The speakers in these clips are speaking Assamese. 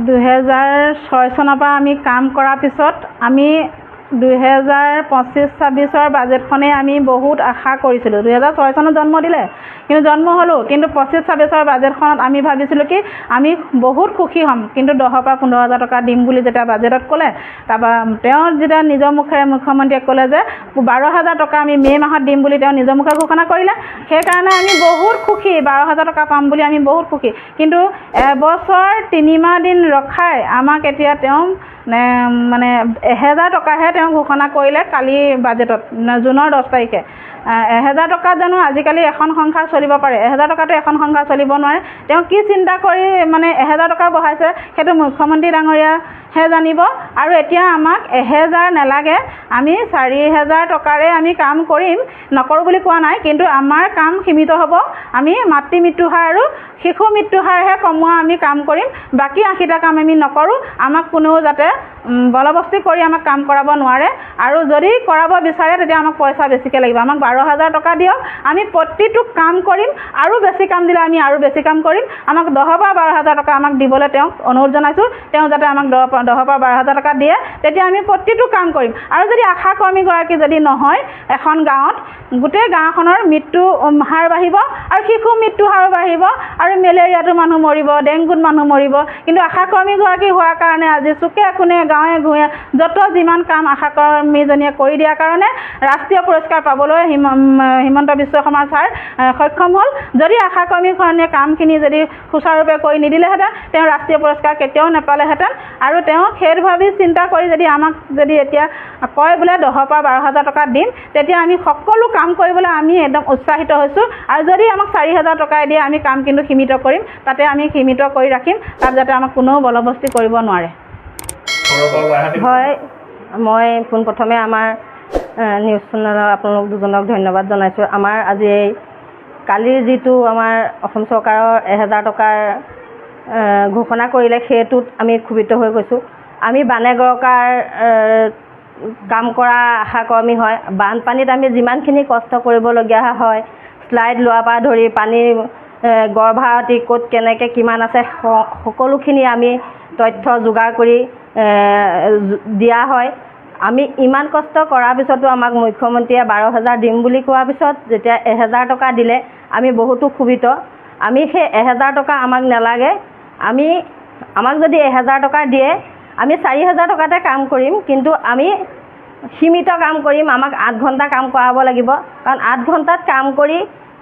2006 চনৰ পৰা আমি কাম কৰাৰ পিছত আমি 2025-26 বাজেটখনেই আমি বহুত আশা কৰিছিলোঁ। 2006 চনত জন্ম দিলে, কিন্তু জন্ম হ'লোঁ, কিন্তু 25-26 বাজেটখনত আমি ভাবিছিলোঁ কি আমি বহুত সুখী হ'ম, কিন্তু 10,000 পৰা 15,000 টকা দিম বুলি যেতিয়া বাজেটত ক'লে, তাৰপৰা তেওঁ যেতিয়া নিজৰ মুখেৰে মুখ্যমন্ত্ৰীয়ে ক'লে যে 12,000 টকা আমি মে' মাহত দিম বুলি তেওঁ নিজৰ মুখে ঘোষণা কৰিলে। সেইকাৰণে আমি বহুত সুখী, 12,000 টকা পাম বুলি আমি বহুত সুখী। কিন্তু এবছৰ 3 মাহ দিন ৰখাই আমাক এতিয়া তেওঁ মানে 1,000 টকাহে তেওঁ ঘোষণা কৰিলে কালি বাজেটত, জুনৰ 10 তাৰিখে। 1,000 টকাত জানো আজিকালি এখন সংসাৰ চলিব পাৰে? 1,000 টকাটো এখন সংসাৰ চলিব নোৱাৰে। তেওঁ কি চিন্তা কৰি মানে 1,000 টকা বঢ়াইছে সেইটো মুখ্যমন্ত্ৰী ডাঙৰীয়াহে জানিব। আৰু এতিয়া আমাক 1,000 নালাগে, আমি 4,000 টকাৰে আমি কাম কৰিম, নকৰোঁ বুলি কোৱা নাই, কিন্তু আমাৰ কাম সীমিত হ'ব। আমি মাতৃ মৃত্যুহাৰ আৰু শিশু মৃত্যুহাৰহে কমোৱা আমি কাম কৰিম, বাকী 80টা কাম আমি নকৰোঁ। আমাক কোনেও যাতে বলবস্তি কৰি আমাক কাম কৰাব নোৱাৰে, আৰু যদি কৰাব বিচাৰে তেতিয়া আমাক পইচা বেছিকৈ লাগিব। আমাক 12,000 টকা দিয়ক, আমি প্ৰতিটো কাম কৰিম, আৰু বেছি কাম দিলে আমি আৰু বেছি কাম কৰিম। আমাক 10,000 পৰা 12,000 টকা আমাক দিবলৈ তেওঁক অনুৰোধ জনাইছোঁ। তেওঁ যাতে আমাক 10,000 পৰা 12,000 টকা দিয়ে, তেতিয়া আমি প্ৰতিটো কাম কৰিম। আৰু যদি আশা কৰ্মীগৰাকী যদি নহয় এখন গাঁৱত, গোটেই গাঁওখনৰ মৃত্যু হাৰ বাঢ়িব, আৰু শিশু মৃত্যু হাৰো বাঢ়িব, আৰু মেলেৰিয়াটো মানুহ মৰিব, ডেংগুত মানুহ মৰিব। কিন্তু আশা কৰ্মীগৰাকী হোৱাৰ কাৰণে আজি চুকে কোণে গাঁৱে ভূঞে য'ত যিমান কাম আশা কৰ্মীজনীয়ে কৰি দিয়াৰ কাৰণে ৰাষ্ট্ৰীয় পুৰস্কাৰ পাবলৈ হিমন্ত বিশ্ব শৰ্মা ছাৰ সক্ষম হ'ল। যদি আশা কৰ্মীখনিয়ে কামখিনি যদি সুচাৰুৰূপে কৰি নিদিলেহেঁতেন, তেওঁ ৰাষ্ট্ৰীয় পুৰস্কাৰ কেতিয়াও নাপালেহেঁতেন। আৰু তেওঁ সেইটো ভাবি চিন্তা কৰি যদি আমাক যদি এতিয়া কয় বোলে 10,000 পৰা 12,000 টকা দিম, তেতিয়া আমি সকলো কাম কৰিবলৈ আমি একদম উৎসাহিত হৈছোঁ। আৰু যদি আমাক 4,000 টকাই দিয়ে, আমি কাম কিন্তু সীমিত কৰিম, তাতে আমি সীমিত কৰি ৰাখিম, তাত যাতে আমাক কোনেও বলবস্তি কৰিব নোৱাৰে। হয়, মই পোনপ্ৰথমে আমাৰ নিউজ চেনেলৰ আপোনালোক দুজনক ধন্যবাদ জনাইছোঁ। আমাৰ আজি এই কালিৰ যিটো আমাৰ অসম চৰকাৰৰ 1,000 টকাৰ ঘোষণা কৰিলে, সেইটোত আমি ক্ষুভিত হৈ গৈছোঁ। আমি বানেগৰকাৰ কাম কৰা আশাকৰ্মী হয়। বানপানীত আমি যিমানখিনি কষ্ট কৰিবলগীয়া হয়, শ্লাইড লোৱাৰ পৰা ধৰি পানী গৰ্ভাৱতী ক'ত কেনেকৈ কিমান আছে সকলোখিনি আমি তথ্য যোগাৰ কৰি দিয়া হয়। আমি ইমান কষ্ট কৰাৰ পিছতো আমাক মুখ্যমন্ত্ৰীয়ে 12,000 দিম বুলি কোৱাৰ পিছত যেতিয়া 1,000 টকা দিলে, আমি বহুতো ক্ষুভিত। আমি সেই 1,000 টকা আমাক নালাগে। আমাক যদি 1,000 টকা দিয়ে, আমি 4,000 টকাতে কাম কৰিম, কিন্তু আমি সীমিত কাম কৰিম। আমাক 8 ঘণ্টা কাম কৰাব লাগিব, কাৰণ 8 ঘণ্টাত কাম কৰি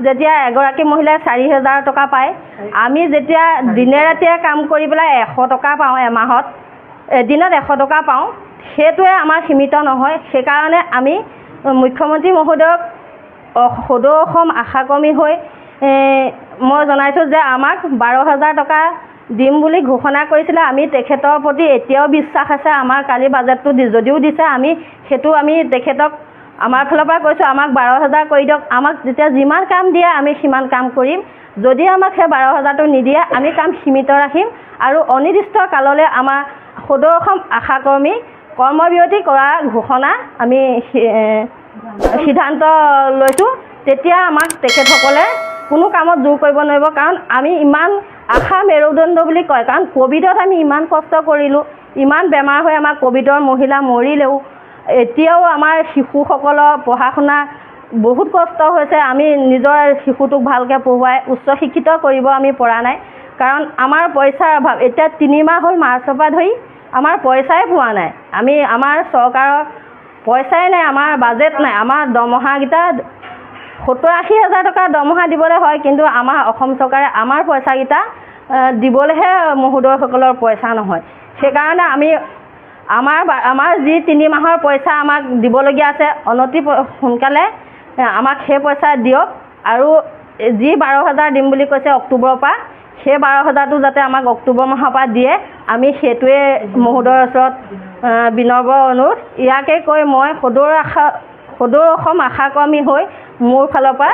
যেতিয়া এগৰাকী মহিলাই 4,000 টকা পায়, আমি যেতিয়া দিনে ৰাতিয়ে কাম কৰি পেলাই 100 টকা পাওঁ, এদিনত 100 টকা পাওঁ, সেইটোৱে আমাৰ সীমিত নহয়। সেইকাৰণে আমি মুখ্যমন্ত্ৰী মহোদয়ক সদৌ অসম আশাকৰ্মী হৈ মই জনাইছোঁ যে আমাক 12,000 টকা দিম বুলি ঘোষণা কৰিছিলে। আমি তেখেতৰ প্ৰতি এতিয়াও বিশ্বাস আছে। আমাৰ কালি বাজেটটো যদিও দিছে, আমি তেখেতক আমাৰ ফালৰ পৰা কৈছোঁ, আমাক 12,000 কৰি দিয়ক। আমাক যেতিয়া যিমান কাম দিয়ে আমি সিমান কাম কৰিম। যদি আমাক সেই 12,000টো নিদিয়ে, আমি কাম সীমিত ৰাখিম, আৰু অনিৰ্দিষ্ট কাললৈ আমাৰ সদৌ অসম আশাকৰ্মী কৰ্মবিৰতি কৰা ঘোষণা আমি সিদ্ধান্ত লৈছোঁ। তেতিয়া আমাক তেখেতসকলে কোনো কামত জোৰ কৰিব নোৱাৰিব, কাৰণ আমি ইমান আশা মেৰুদণ্ড বুলি কয়। কাৰণ ক'ভিডত আমি ইমান কষ্ট কৰিলোঁ, ইমান বেমাৰ হৈ আমাৰ ক'ভিডৰ মহিলা মৰিলেও, এতিয়াও আমাৰ শিশুসকলৰ পঢ়া শুনা বহুত কষ্ট হৈছে। আমি নিজৰ শিশুটোক ভালকৈ পঢ়ুৱাই উচ্চ শিক্ষিত কৰিব আমি পৰা নাই, কাৰণ আমাৰ পইচাৰ অভাৱ। এতিয়া 3 মাহ হ'ল, মাৰ্চৰ পৰা ধৰি আমাৰ পইচাই পোৱা নাই। আমাৰ চৰকাৰৰ পইচাই নাই, আমাৰ বাজেট নাই। আমাৰ দৰমহাকেইটা 70-80 হাজাৰ টকা দৰমহা দিবলৈ হয়, কিন্তু আমাৰ অসম চৰকাৰে আমাৰ পইচাকেইটা দিবলৈহে মহোদয়সকলৰ পইচা নহয়। সেইকাৰণে আমাৰ যি 3 মাহৰ পইচা আমাক দিবলগীয়া আছে, অনতি সোনকালে আমাক সেই পইচা দিয়ক। আৰু যি 12,000 দিম বুলি কৈছে অক্টোবৰৰ পৰা, সেই 12,000টো যাতে আমাক অক্টোবৰ মাহৰ পৰা দিয়ে, আমি সেইটোৱে মহোদয়ৰ ওচৰত বিনম্ৰ অনুৰোধ। ইয়াকে কৈ মই সদৌ অসম আশাকৰ্মী হৈ মোৰ ফালৰ পৰা